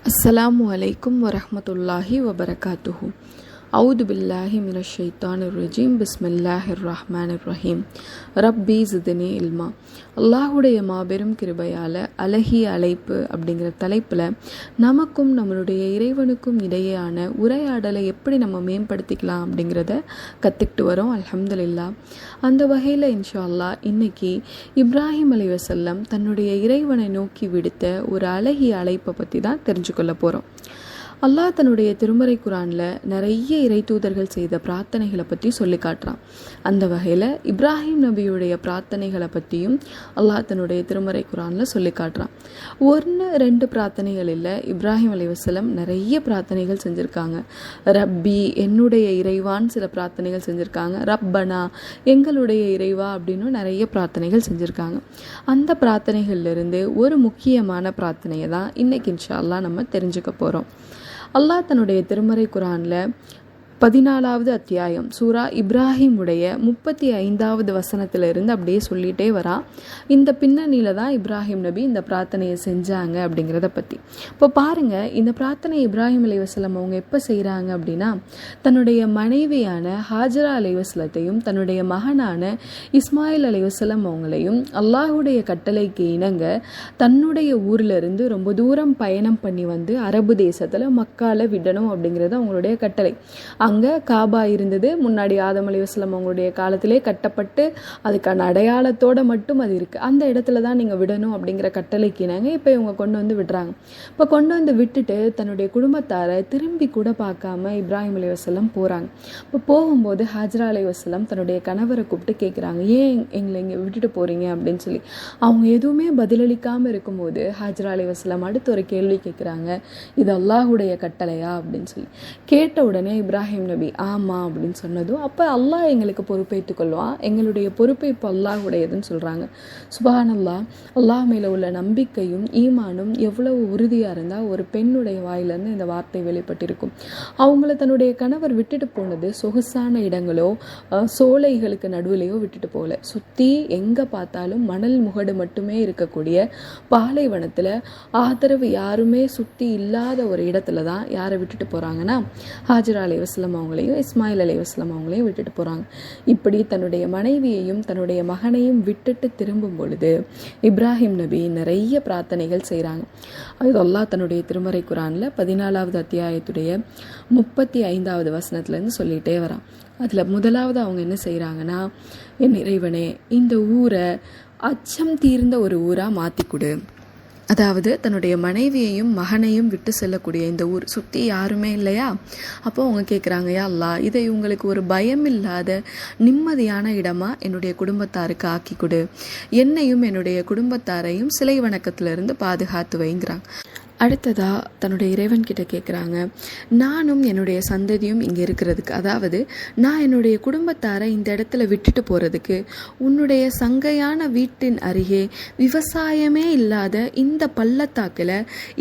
அஸ்ஸலாமு அலைக்கும் வரஹ்மத்துல்லாஹி வபரகாத்துஹு. அவுது பில்லாஹி மினஷ் ஷைத்தானிர் ரஜீம். பிஸ்மில்லாஹிர் ரஹ்மானிர் ரஹீம். ரப்பி ஜித்னி இல்மா. அல்லாஹுடைய மாபெரும் கிருபையால் அழகிய அழைப்பு அப்படிங்கிற தலைப்பில் நமக்கும் நம்மளுடைய இறைவனுக்கும் இடையேயான உரையாடலை எப்படி நம்ம மேம்படுத்திக்கலாம் அப்படிங்கிறத கற்றுக்கிட்டு வரோம். அல்ஹம்துலில்லாஹ். அந்த வகையில் இன்ஷா அல்லாஹ் இன்னைக்கு இப்ராஹிம் அலைஹிஸ்ஸலாம் தன்னுடைய இறைவனை நோக்கி விடுத்த ஒரு அழகிய அழைப்பை பற்றி தான் தெரிஞ்சுக்கொள்ள போகிறோம். அல்லாஹ் தன்னுடைய திருமறை குரானில் நிறைய இறை தூதர்கள் செய்த பிரார்த்தனைகளை பற்றி சொல்லி காட்டுறான். அந்த வகையில் இப்ராஹிம் நபியுடைய பிரார்த்தனைகளை பற்றியும் அல்லாஹ் தன்னுடைய திருமறை குரானில் சொல்லி காட்டுறான். 1-2 பிரார்த்தனைகள் இல்லை, இப்ராஹிம் அலைஹிஸ்ஸலாம் நிறைய பிரார்த்தனைகள் செஞ்சுருக்காங்க. ரப்பி என்னுடைய இறைவான்னு சில பிரார்த்தனைகள் செஞ்சுருக்காங்க. ரப்பனா எங்களுடைய இறைவா அப்படின்னு நிறைய பிரார்த்தனைகள் செஞ்சுருக்காங்க. அந்த பிரார்த்தனைகள்லேருந்து ஒரு முக்கியமான பிரார்த்தனையை தான் இன்னைக்கு இன்ஷா அல்லாஹ் நம்ம தெரிஞ்சுக்க போகிறோம். அல்லாஹ் தன்னுடைய திருமறை குரானில் 14வது அத்தியாயம் சூரா இப்ராஹிமுடைய 35வது வசனத்திலிருந்து அப்படியே சொல்லிகிட்டே வரான். இந்த பின்னணியில் தான் இப்ராஹிம் நபி இந்த பிரார்த்தனையை செஞ்சாங்க அப்படிங்கிறத பற்றி. இப்போ பாருங்கள், இந்த பிரார்த்தனை இப்ராஹிம் அலைஹிஸ்ஸலாம் அவங்க எப்போ செய்கிறாங்க அப்படின்னா, தன்னுடைய மனைவியான ஹாஜரா அலைஹிஸ்ஸலாத்தையும் தன்னுடைய மகனான இஸ்மாயில் அலைஹிஸ்ஸலாம் அவங்களையும் அல்லாஹுடைய கட்டளைக்கு இணங்க தன்னுடைய ஊரிலிருந்து ரொம்ப தூரம் பயணம் பண்ணி வந்து அரபு தேசத்தில் மக்கால விடணும் அப்படிங்கிறது அவங்களுடைய கட்டளை. அங்கே காபா இருந்தது. முன்னாடி ஆதம் அலைஹிஸ்ஸலாம் அவங்களுடைய காலத்திலே கட்டப்பட்டு அதுக்கான அடையாளத்தோடு மட்டும் அது இருக்குது. அந்த இடத்துல தான் நீங்கள் விடணும் அப்படிங்கிற கட்டளைக்கு இணங்க இப்போ இவங்க கொண்டு வந்து விடுறாங்க. இப்போ கொண்டு வந்து விட்டுட்டு தன்னுடைய குடும்பத்தாரை திரும்பி கூட பார்க்காம இப்ராஹிம் அலைஹிஸ்ஸலாம் போகிறாங்க. இப்போ போகும்போது ஹாஜரா அலைஹிஸ்ஸலாம் தன்னுடைய கணவரை கூப்பிட்டு கேட்குறாங்க, ஏன் எங்களை இங்கே விட்டுட்டு போகிறீங்க அப்படின்னு சொல்லி. அவங்க எதுவுமே பதிலளிக்காமல் இருக்கும்போது ஹாஜரா அலைஹிஸ்ஸலாம் அடுத்து ஒரு கேள்வி கேட்குறாங்க, இது அல்லாஹுடைய கட்டளையா அப்படின்னு சொல்லி. கேட்ட உடனே இப்ராஹிம் நபி ஆமாம் அப்படின்னு சொன்னதும், அப்போ அல்லாஹ் எங்களுக்கு பொறுப்பேற்றுக் கொள்வான், எங்களுடைய பொறுப்பை இப்போ அல்லாஹுடையதுன்னு சொல்கிறாங்க. சுப்ஹானல்லாஹ். அல்லாஹ் மேலே உள்ள நம்பிக்கையும் ஈமானும் எவ்வளவு உறுதியாக இருந்தால் ஒரு பெண்ணுடைய வாயிலிருந்து இந்த வார்த்தை வெளிப்பட்டிருக்கும். அவங்கள தன்னுடைய கணவர் விட்டுட்டு போனது சொகுசான இடங்களோ சோலைகளுக்கு நடுவிலையோ விட்டுட்டு போகல. சுற்றி எங்கே பார்த்தாலும் மணல் முகடு மட்டுமே இருக்கக்கூடிய பாலைவனத்தில் ஆதரவு யாருமே சுற்றி இல்லாத ஒரு இடத்துல தான் யாரை விட்டுட்டு போகிறாங்கன்னா ஹாஜரா அலைஹிஸ்ஸலாம் அவங்களையும் இஸ்மாயில் அலைஹிஸ்ஸலாம் அவங்களையும் விட்டுட்டு போகிறாங்க. இப்படி தன்னுடைய மனைவியையும் தன்னுடைய மகனையும் விட்டுட்டு திரும்பும் பொழுது இப்ராஹிம் நபி நிறைய பிரார்த்தனைகள் செய்கிறாங்க. அது அல்லாஹ் தன்னுடைய திருமறை குரானில் 14வது அத்தியாயத்துடைய 35வது வசனத்துலேருந்து சொல்லிகிட்டே வரான். அதில் முதலாவது அவங்க என்ன செய்கிறாங்கன்னா, என் இறைவனே இந்த ஊரை அச்சம் தீர்ந்த ஒரு ஊராக மாற்றிக்கொடு. அதாவது தன்னுடைய மனைவியையும் மகனையும் விட்டு செல்லக்கூடிய இந்த ஊர் சுற்றி யாருமே இல்லையா. அப்போ அவங்க கேட்குறாங்க, யா அல்லாஹ் இதை உங்களுக்கு ஒரு பயம் இல்லாத நிம்மதியான இடமா என்னுடைய குடும்பத்தாருக்கு ஆக்கி கொடு, என்னையும் என்னுடைய குடும்பத்தாரையும் சிலை வணக்கத்திலிருந்து பாதுகாத்து வைங்கிறாங்க. அடுத்ததாக தன்னுடைய இறைவன்கிட்ட கேட்குறாங்க, நானும் என்னுடைய சந்ததியும் இங்கே இருக்கிறதுக்கு, அதாவது நான் என்னுடைய குடும்பத்தாரை இந்த இடத்துல விட்டுட்டு போகிறதுக்கு உன்னுடைய சங்கையான வீட்டின் அருகே விவசாயமே இல்லாத இந்த பள்ளத்தாக்கில்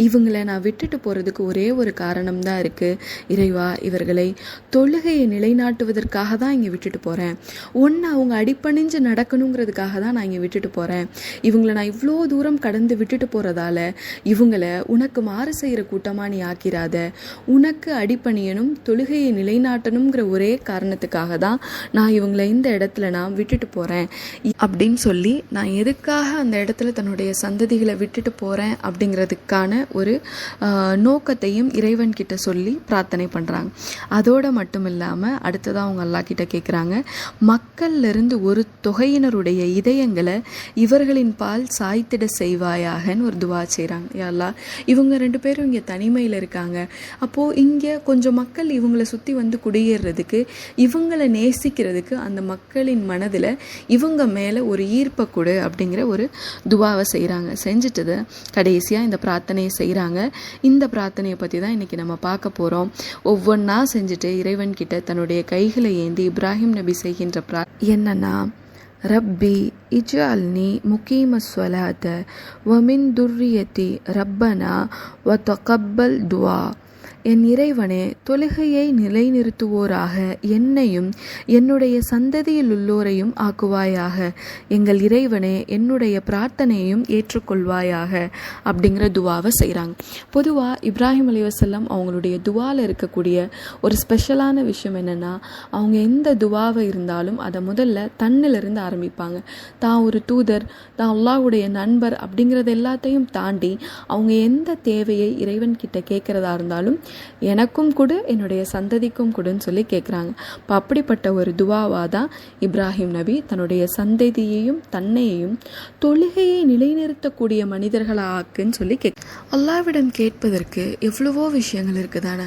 இவங்களை நான் விட்டுட்டு போகிறதுக்கு ஒரே ஒரு காரணம்தான் இருக்குது. இறைவா, இவர்களை தொழுகையை நிலைநாட்டுவதற்காக தான் இங்கே விட்டுட்டு போகிறேன். ஒன்று அவங்க அடிப்பணிஞ்சு நடக்கணுங்கிறதுக்காக தான் நான் இங்கே விட்டுட்டு போகிறேன். இவங்களை நான் இவ்வளோ தூரம் கடந்து விட்டுட்டு போகிறதால இவங்களை உனக்கு மாறு செய்கிற கூட்டமாக நீ ஆக்கிராத. உனக்கு அடிப்பணியணும் தொழுகையை நிலைநாட்டணுங்கிற ஒரே காரணத்துக்காக தான் நான் இவங்களை இந்த இடத்துல நான் விட்டுட்டு போகிறேன் அப்படின்னு சொல்லி, நான் எதுக்காக அந்த இடத்துல தன்னுடைய சந்ததிகளை விட்டுட்டு போகிறேன் அப்படிங்கிறதுக்கான ஒரு நோக்கத்தையும் இறைவன்கிட்ட சொல்லி பிரார்த்தனை பண்ணுறாங்க. அதோடு மட்டும் இல்லாமல் அடுத்ததாக அவங்க அல்லாஹ் கிட்ட கேட்குறாங்க, மக்கள்லேருந்து ஒரு தொகையினருடைய இதயங்களை இவர்களின் பால் சாய்த்திட செய்வாயாகன்னு ஒரு துவா செய்கிறாங்க. யா அல்லாஹ், இவங்க 2 பேரும் இங்கே தனிமையில் இருக்காங்க. அப்போது இங்கே கொஞ்சம் மக்கள் இவங்களை சுற்றி வந்து குடியேறதுக்கு, இவங்களை நேசிக்கிறதுக்கு அந்த மக்களின் மனதில் இவங்க மேலே ஒரு ஈர்ப்பை கொடு அப்படிங்கிற ஒரு துவாவை செய்கிறாங்க. செஞ்சுட்டு கடைசியாக இந்த பிரார்த்தனையை செய்கிறாங்க. இந்த பிரார்த்தனையை பற்றி தான் இன்றைக்கி நம்ம பார்க்க போகிறோம். ஒவ்வொன்றா செஞ்சுட்டு இறைவன்கிட்ட தன்னுடைய கைகளை ஏந்தி இப்ராஹிம் நபி செய்கின்ற என்னன்னா, ரப்பி இஜ்அல்னி முகீமஸ்ஸலாத வமின் துர்ரியதி ரப்பனா வ தகப்பல் துஆ. என் இறைவனே, தொழுகையை நிலைநிறுத்துவோராக என்னையும் என்னுடைய சந்ததியில் உள்ளோரையும் ஆக்குவாயாக. எங்கள் இறைவனே, என்னுடைய பிரார்த்தனையையும் ஏற்றுக்கொள்வாயாக அப்படிங்கிற துவாவை செய்கிறாங்க. பொதுவாக இப்ராஹிம் அலைஹிஸ்ஸலாம் அவங்களுடைய துவாவில் இருக்கக்கூடிய ஒரு ஸ்பெஷலான விஷயம் என்னென்னா, அவங்க எந்த துவாவை இருந்தாலும் அதை முதல்ல தன்னிலிருந்து ஆரம்பிப்பாங்க. தான் ஒரு தூதர், தான் அல்லாஹ்வுடைய நண்பர் அப்படிங்கிறது எல்லாத்தையும் தாண்டி அவங்க எந்த தேவையை இறைவன் கிட்ட கேட்குறதா இருந்தாலும் எனக்கும் கொடு, என்னுடைய சந்ததிக்கும் கொடுன்னு சொல்லி கேட்குறாங்க. இப்போ அப்படிப்பட்ட ஒரு துவாவாக தான் இப்ராஹிம் நபி தன்னுடைய சந்ததியையும் தன்னையையும் தொழுகையை நிலைநிறுத்தக்கூடிய மனிதர்களாக ஆக்குன்னு சொல்லி அல்லாஹ்விடம் கேட்பதற்கு எவ்வளவோ விஷயங்கள் இருக்குதானே.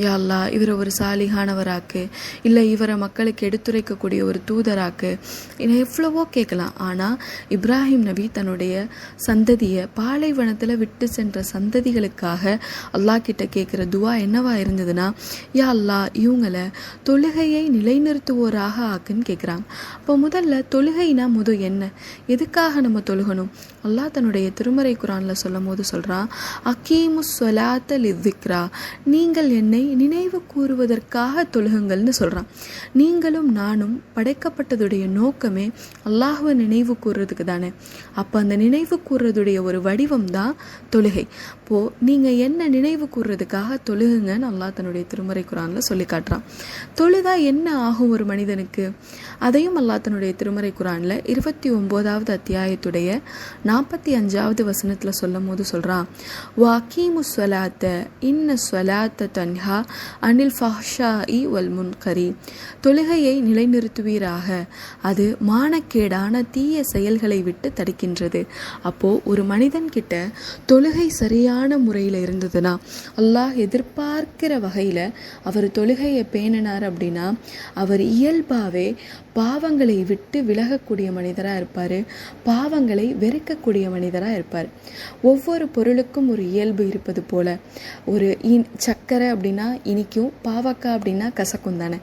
யா அல்லாஹ், இவரை ஒரு சாலிகானவராக்கு, இல்லை இவரை மக்களுக்கு எடுத்துரைக்கக்கூடிய ஒரு தூதராக்கு, இன்னும் எவ்வளவோ கேட்கலாம். ஆனால் இப்ராஹிம் நபி தன்னுடைய சந்ததியை பாலைவனத்தில் விட்டு சென்ற சந்ததிகளுக்காக அல்லாஹ் கிட்ட கேட்குற துவா என்னவா இருந்ததுன்னா, யா அல்லாஹ், இவங்களை தொழுகையை நிலைநிறுத்துவோராக ஆக்குன்னு கேட்குறாங்க. அப்போ முதல்ல தொழுகைனா என்ன, எதுக்காக நம்ம தொழுகணும்? அல்லாஹ் தன்னுடைய திருமறை குரானில் சொல்லும் போது சொல்கிறான், அகீமுஸ் ஸலாத்த லிஸ்ஸிக்ரா, நீங்கள் என்னை நினைவு கூறுவதற்காக தொழுகுங்கள்னு சொல்கிறான். நீங்களும் நானும் படைக்கப்பட்டதுடைய நோக்கமே அல்லாஹ்வை நினைவு கூறுறதுக்கு தானே. அப்போ அந்த நினைவு கூறுறதுடைய ஒரு வடிவம் தான் தொழுகை. இப்போது நீங்கள் என்ன நினைவு கூறுறதுக்காக தொழுகுங்கன்னு அல்லாஹ் தன்னுடைய திருமறை குரானில் சொல்லி காட்டுறான். தொழுதா என்ன ஆகும் ஒரு மனிதனுக்கு? அதையும் அல்லாஹ் தன்னுடைய திருமறை குரானில் 29வது அத்தியாயத்துடைய 45வது வசனத்தில் சொல்லும் போது சொல்கிறான், வாக்கீமு ஸலாத்த இன்ன ஸலாத்த தன்ஹா அனில் ஃபஹ்ஷாஇ வல் முன்கரி. தொழுகையை நிலைநிறுத்துவீராக, அது மானக்கேடான தீய செயல்களை விட்டு தடுக்கின்றது. அப்போது ஒரு மனிதன் கிட்ட தொழுகை சரியான முறையில் இருந்ததுன்னா, அல்லாஹ் எதிர்பார்க்கிற வகையில் அவர் தொழுகையை பேணினார் அப்படின்னா, அவர் இயல்பாகவே பாவங்களை விட்டு விலகக்கூடிய மனிதராக இருப்பார், பாவங்களை வெறுக்கக்கூடிய மனிதராக இருப்பார். ஒவ்வொரு பொருளுக்கும் ஒரு இயல்பு இருப்பது போல், ஒரு சக்கரை அப்படின்னா இனிக்கும், பாவக்காய் அப்படின்னா கசக்கும் தானே.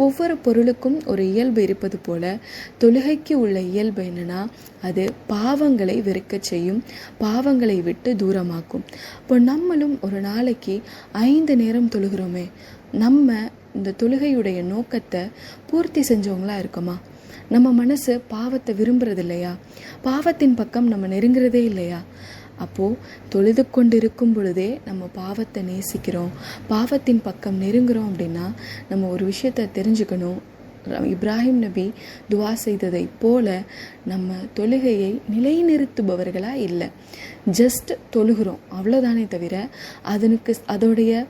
ஒவ்வொரு பொருளுக்கும் ஒரு இயல்பு இருப்பது போல் தொழுகைக்கு உள்ள இயல்பு என்னென்னா, அது பாவங்களை வெறுக்க செய்யும், பாவங்களை விட்டு தூரமாக்கும். இப்போ நம்மளும் ஒரு நாளைக்கு 5 நேரம் தொழுகிறோமே, நம்ம இந்த தொழுகையுடைய நோக்கத்தை பூர்த்தி செஞ்சவங்களா இருக்கோமா? நம்ம மனசு பாவத்தை விரும்புறது இல்லையா? பாவத்தின் பக்கம் நம்ம நெருங்குறதே இல்லையா? அப்போது தொழுது கொண்டு இருக்கும் பொழுதே நம்ம பாவத்தை நேசிக்கிறோம், பாவத்தின் பக்கம் நெருங்குறோம் அப்படின்னா நம்ம ஒரு விஷயத்தை தெரிஞ்சுக்கணும். இப்ராஹிம் நபி துவா செய்ததை போல நம்ம தொழுகையை நிலைநிறுத்துபவர்களாக இல்லை, ஜஸ்ட் தொழுகிறோம் அவ்வளோதானே தவிர அதோடைய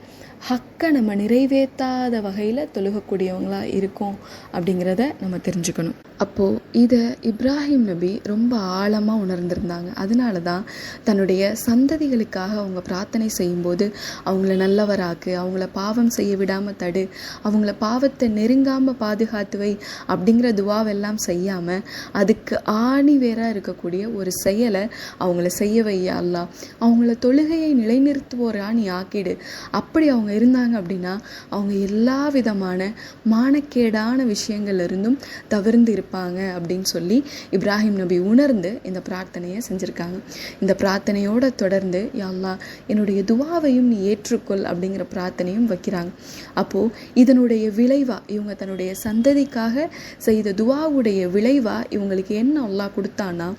ஹக்கை நம்ம நிறைவேற்றாத வகையில் தொழுகக்கூடியவங்களாக இருக்கோம் அப்படிங்கிறத நம்ம தெரிஞ்சுக்கணும். அப்போது இதை இப்ராஹிம் நபி ரொம்ப ஆழமாக உணர்ந்திருந்தாங்க. அதனால தான் தன்னுடைய சந்ததிகளுக்காக அவங்க பிரார்த்தனை செய்யும்போது அவங்கள நல்லவராக்கு, அவங்கள பாவம் செய்ய விடாமல் தடு, அவங்கள பாவத்தை நெருங்காமல் பாதுகாத்துவை அப்படிங்கிற துவாவெல்லாம் செய்யாமல் அதுக்கு ஆணி வேறாக இருக்கக்கூடிய ஒரு செயலை அவங்கள செய்ய வையா அல்லாஹ், அவங்கள தொழுகையை நிலைநிறுத்துவோரா நீ ஆக்கிடு. அப்படி அவங்க இருந்தாங்க அப்படின்னா அவங்க எல்லா விதமான மானக்கேடான விஷயங்கள்ல இருந்தும் தவிர்ந்து இருப்பாங்க அப்படின்னு சொல்லி இப்ராஹிம் நபி உணர்ந்து இந்த பிரார்த்தனையை செஞ்சுருக்காங்க. இந்த பிரார்த்தனையோட தொடர்ந்து யா அல்லாஹ், என்னுடைய துவாவையும் நீ ஏற்றுக்கொள் அப்படிங்கிற பிரார்த்தனையும் வைக்கிறாங்க. அப்போது இதனுடைய விளைவா இவங்க தன்னுடைய சந்ததிக்காக செய்த துவாவுடைய விளைவா இவங்களுக்கு என்ன அல்லாஹ் கொடுத்தான்னா,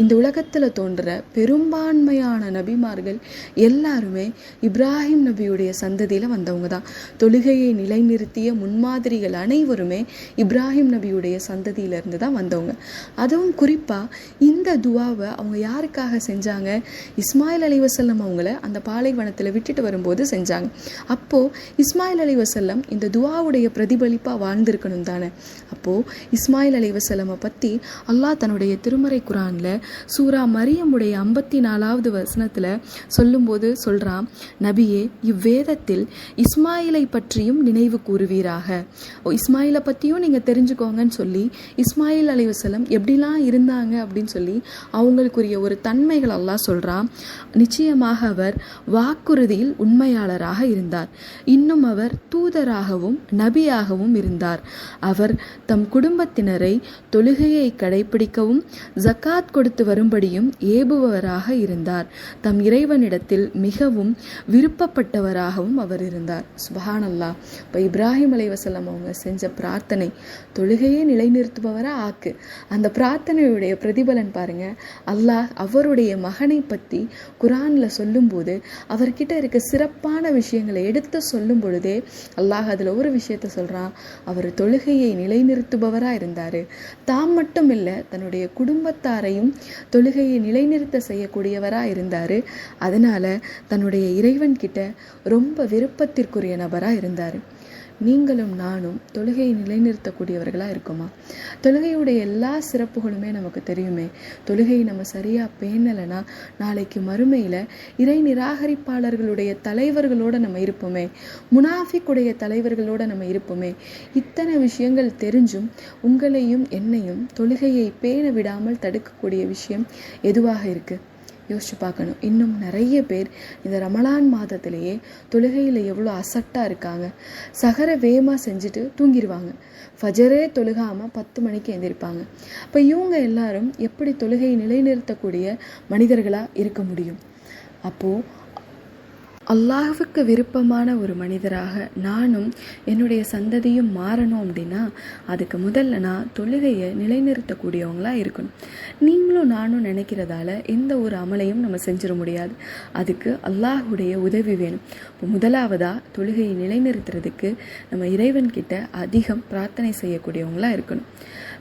இந்த உலகத்தில் தோன்ற பெரும்பான்மையான நபிமார்கள் எல்லாருமே இப்ராஹிம் நபியுடைய சந்ததியில் வந்தவங்க தான். தொழுகையை நிலைநிறுத்திய முன்மாதிரிகள் அனைவருமே இப்ராஹிம் நபியுடைய சந்ததியிலிருந்து தான் வந்தவங்க. அதுவும் குறிப்பாக இந்த துவாவை அவங்க யாருக்காக செஞ்சாங்க? இஸ்மாயில் அலைஹிஸ்ஸலாம் அவங்கள அந்த பாலைவனத்தில் விட்டுட்டு வரும்போது செஞ்சாங்க. அப்போது இஸ்மாயில் அலைஹிஸ்ஸலாம் இந்த துவாவுடைய பிரதிபலிப்பாக வாழ்ந்திருக்கணும் தானே. அப்போது இஸ்மாயில் அலைஹிஸ்ஸலாமை பற்றி அல்லாஹ் தன்னுடைய திருமறை குரானில் சூரா மரியமுடைய 54வது வசனத்தில் சொல்லும்போது சொல்கிறான், நபியே, இவ்வேதத்தில் நேரத்தில் இஸ்மாயிலை பற்றியும் நினைவு கூறுவீராக. இஸ்மாயிலை பற்றியும் நீங்கள் தெரிஞ்சுக்கோங்கன்னு சொல்லி இஸ்மாயில் அலைஹிஸ்ஸலாம் எப்படிலாம் இருந்தாங்க அப்படின்னு சொல்லி அவங்களுக்குரிய ஒரு தன்மைகள் அல்லாஹ் சொல்கிறான். நிச்சயமாக அவர் வாக்குறுதியில் உண்மையாளராக இருந்தார். இன்னும் அவர் தூதராகவும் நபியாகவும் இருந்தார். அவர் தம் குடும்பத்தினரை தொழுகையை கடைபிடிக்கவும் ஜக்காத் கொடுத்து வரும்படியும் ஏவுபவராக இருந்தார். தம் இறைவனிடத்தில் மிகவும் விருப்பப்பட்டவராகவும் அவர் இருந்தார். சுப்ஹானல்லாஹ். இப்போ இப்ராஹிம் அலைஹிஸ்ஸலாம் அவங்க செஞ்ச பிரார்த்தனை தொழுகையே நிலைநிறுத்துபவரா ஆக்கு. அந்த பிரார்த்தனையுடைய பிரதிபலன் பாருங்க. அல்லாஹ் அவருடைய மகனை பற்றி குரான்ல சொல்லும்போது அவர்கிட்ட இருக்க சிறப்பான விஷயங்களை எடுத்து சொல்லும் பொழுதே அல்லாஹ் அதில் ஒரு விஷயத்த சொல்றான். அவர் தொழுகையை நிலைநிறுத்துபவரா இருந்தாரு. தாம் மட்டும் இல்லை, தன்னுடைய குடும்பத்தாரையும் தொழுகையை நிலைநிறுத்த செய்யக்கூடியவரா இருந்தாரு. அதனால தன்னுடைய இறைவன் கிட்ட ரொம்ப விருப்பத்திற்குரிய நபரா இருந்தாரு. நீங்களும் நானும் தொழுகையை நிலைநிறுத்தக்கூடியவர்களாக இருக்குமா? தொழுகையுடைய எல்லா சிறப்புகளுமே நமக்கு தெரியுமே. தொழுகையை நம்ம சரியாக பேணலைன்னா நாளைக்கு மறுமையில் இறை நிராகரிப்பாளர்களுடைய தலைவர்களோடு நம்ம இருப்போமே, முனாஃபிக்குடைய தலைவர்களோடு நம்ம இருப்போமே. இத்தனை விஷயங்கள் தெரிஞ்சும் உங்களையும் என்னையும் தொழுகையை பேண விடாமல் தடுக்கக்கூடிய விஷயம் எதுவாக இருக்குது? யோசிச்சு பார்க்கணும். இன்னும் நிறைய பேர் இந்த ரமலான் மாதத்திலேயே தொழுகையில் எவ்வளோ அசட்டாக இருக்காங்க. சகர வேகமாக செஞ்சுட்டு தூங்கிடுவாங்க. ஃபஜரே தொழுகாமல் 10 மணிக்கு எழுந்திருப்பாங்க. இப்போ இவங்க எல்லாரும் எப்படி தொழுகையை நிலைநிறுத்தக்கூடிய மனிதர்களாக இருக்க முடியும்? அப்போது அல்லாஹ்வுக்கு விருப்பமான ஒரு மனிதராக நானும் என்னுடைய சந்ததியும் மாறணும் அப்படின்னா அதுக்கு முதல்ல நான் தொழுகையை நிலைநிறுத்தக்கூடியவங்களாக இருக்கணும். நீங்களும் நானும் நினைக்கிறதால எந்த ஒரு அமலையும் நம்ம செஞ்சிட முடியாது. அதுக்கு அல்லாஹ்வுடைய உதவி வேணும். இப்போ முதலாவதாக தொழுகையை நிலைநிறுத்துறதுக்கு நம்ம இறைவன்கிட்ட அதிகம் பிரார்த்தனை செய்யக்கூடியவங்களாக இருக்கணும்.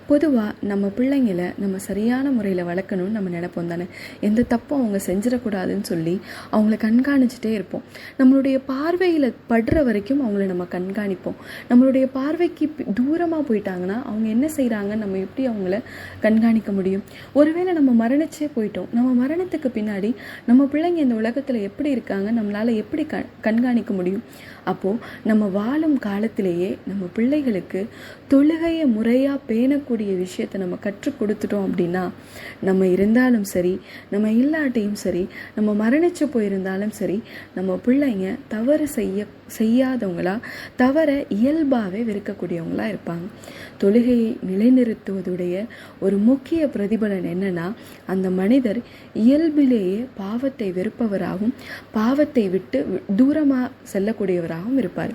பொதுவாக நம்ம பிள்ளைங்களை நம்ம சரியான முறையில் வளர்க்கணும்னு நம்ம நினைப்போம் தானே. எந்த தப்பும் அவங்க செஞ்சிடக்கூடாதுன்னு சொல்லி அவங்கள கண்காணிச்சுட்டே இருப்போம். நம்மளுடைய பார்வையில் படுற வரைக்கும் அவங்கள நம்ம கண்காணிப்போம். நம்மளுடைய பார்வைக்கு தூரமாக போயிட்டாங்கன்னா அவங்க என்ன செய்கிறாங்கன்னு நம்ம எப்படி அவங்கள கண்காணிக்க முடியும்? ஒருவேளை நம்ம மரணிச்சே போயிட்டோம், நம்ம மரணத்துக்கு பின்னாடி நம்ம பிள்ளைங்க இந்த உலகத்தில் எப்படி இருக்காங்க நம்மளால் எப்படி கண்காணிக்க முடியும்? அப்போது நம்ம வாழும் காலத்திலேயே நம்ம பிள்ளைகளுக்கு தொழுகையை முறையாக பேணக்கூடிய விஷயத்தை நம்ம கற்றுக் கொடுத்துட்டோம் அப்படின்னா நம்ம இருந்தாலும் சரி, நம்ம இல்லாட்டியும் சரி, நம்ம மரணிச்சு போயிருந்தாலும் சரி, நம்ம பிள்ளைங்க தவறு செய்யாதவங்களா, தவற இயல்பாகவே வெறுக்கக்கூடியவங்களா இருப்பாங்க. தொழுகையை நிலைநிறுத்துவதுடைய ஒரு முக்கிய பிரதிபலன் என்னன்னா, அந்த மனிதர் இயல்பிலேயே பாவத்தை வெறுப்பவராகவும் பாவத்தை விட்டு தூரமாக செல்லக்கூடியவராகவும் இருப்பார்.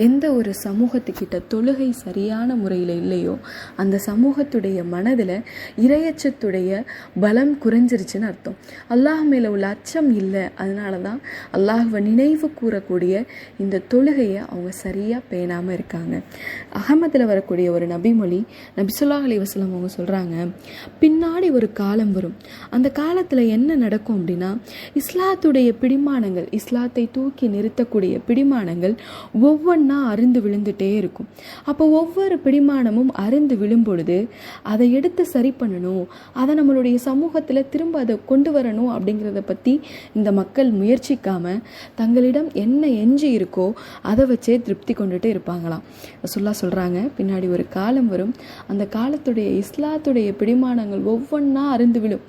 எந்த ஒரு சமூகத்துக்கிட்ட தொழுகை சரியான முறையில் இல்லையோ அந்த சமூகத்துடைய மனதில் இறையச்சத்துடைய பலம் குறைஞ்சிருச்சுன்னு அர்த்தம். அல்லாஹ் மேலே உள்ள அச்சம் இல்லை. அதனால தான் அல்லாஹ்வை நினைவு கூறக்கூடிய இந்த தொழுகையை அவங்க சரியாக பேணாமல் இருக்காங்க. அகமதில் வரக்கூடிய ஒரு நபிமொழி, நபி ஸல்லல்லாஹு அலைஹி வஸல்லம் அவங்க சொல்கிறாங்க, பின்னாடி ஒரு காலம் வரும். அந்த காலத்தில் என்ன நடக்கும் அப்படின்னா, இஸ்லாத்துடைய பிடிமானங்கள், இஸ்லாத்தை தூக்கி நிறுத்தக்கூடிய பிடிமானங்கள் ஒவ்வொன்றா அருந்து விழுந்துட்டே இருக்கும். அப்போ ஒவ்வொரு பிடிமானமும் அருந்து விழும் பொழுது அதை எடுத்து சரி பண்ணணும், அதை நம்மளுடைய சமூகத்தில் திரும்ப அதை கொண்டு வரணும் அப்படிங்கிறத பற்றி இந்த மக்கள் முயற்சிக்காமல் தங்களிடம் என்ன எஞ்சி இருக்கோ அதை வச்சே திருப்தி கொண்டுட்டு இருப்பாங்களாம். சொல்கிறாங்க, பின்னாடி ஒரு காலம் வரும். அந்த காலத்துடைய இஸ்லாத்துடைய பிடிமானங்கள் ஒவ்வொன்றா அருந்து விழும்.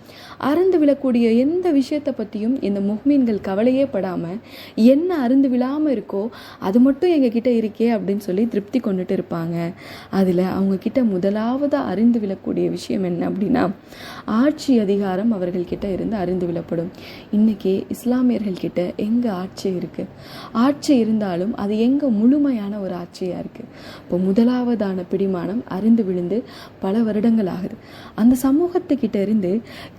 அருந்து விழக்கூடிய எந்த விஷயத்தை பற்றியும் இந்த முஹ்மீன்கள் கவலையே படாமல் என்ன அருந்து விழாமல் இருக்கோ அது மட்டும் எங்ககிட்ட இருக்கே அப்படின்னு சொல்லி திருப்தி கொண்டுட்டு இருப்பாங்க. அதில் அவங்கக்கிட்ட முதலாவது அறிந்து விழக்கூடிய விஷயம் என்ன அப்படின்னா, ஆட்சி அதிகாரம் அவர்கள்கிட்ட இருந்து அறிந்து விழப்படும். இன்றைக்கி இஸ்லாமியர்கள்கிட்ட எங்கே ஆட்சி இருக்குது? ஆட்சி இருந்தாலும் அது எங்கே முழுமையான ஒரு ஆட்சியாக இருக்குது? இப்போ முதலாவதான பிடிமானம் அறிந்து விழுந்து பல வருடங்கள் ஆகுது. அந்த சமூகத்துக்கிட்ட இருந்து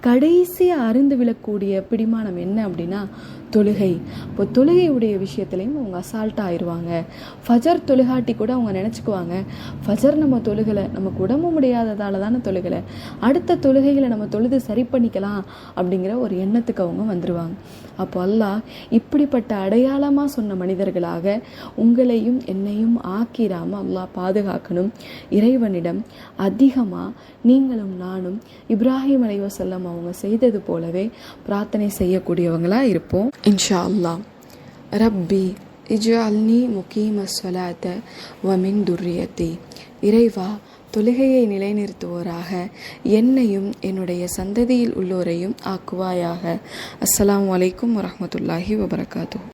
கடைசியாக அறிந்து விழக்கூடிய பிடிமானம் என்ன அப்படின்னா தொழுகை. இப்போ தொழுகையுடைய விஷயத்துலையும் அவங்க அசால்ட்டாக ஆயிடுவாங்க. ஃபஜர் தொழுகாட்டி கூட அவங்க நினச்சிக்குவாங்க, ஃபஜர் நம்ம தொழுகலை, நமக்கு உடம்பு முடியாததால் தானே தொழுகலை, அடுத்த தொழுகைகளை நம்ம தொழுது சரி பண்ணிக்கலாம் அப்படிங்கிற ஒரு எண்ணத்துக்கு அவங்க வந்துடுவாங்க. அப்போ அல்லாஹ் இப்படிப்பட்ட அடையாளமாக சொன்ன மனிதர்களாக உங்களையும் என்னையும் ஆக்கிராமல் அல்லாஹ் பாதுகாக்கணும். இறைவனிடம் அதிகமாக நீங்களும் நானும் இப்ராஹிம் அலைஹிஸ்ஸலாம் அவங்க செய்தது போலவே பிரார்த்தனை செய்யக்கூடியவங்களாக இருப்போம் இன்ஷா அல்லாஹ். ரப்பி இஜ்அல்னி முகீம ஸலாத்த வ மின் துர்ரியத்தி. இறைவா, தொழுகையை நிலைநிறுத்துவோராக என்னையும் என்னுடைய சந்ததியில் உள்ளோரையும் ஆக்குவாயாக. அஸ்ஸலாமு அலைக்கும் வரஹ்மத்துல்லாஹி வபரகாத்துஹு.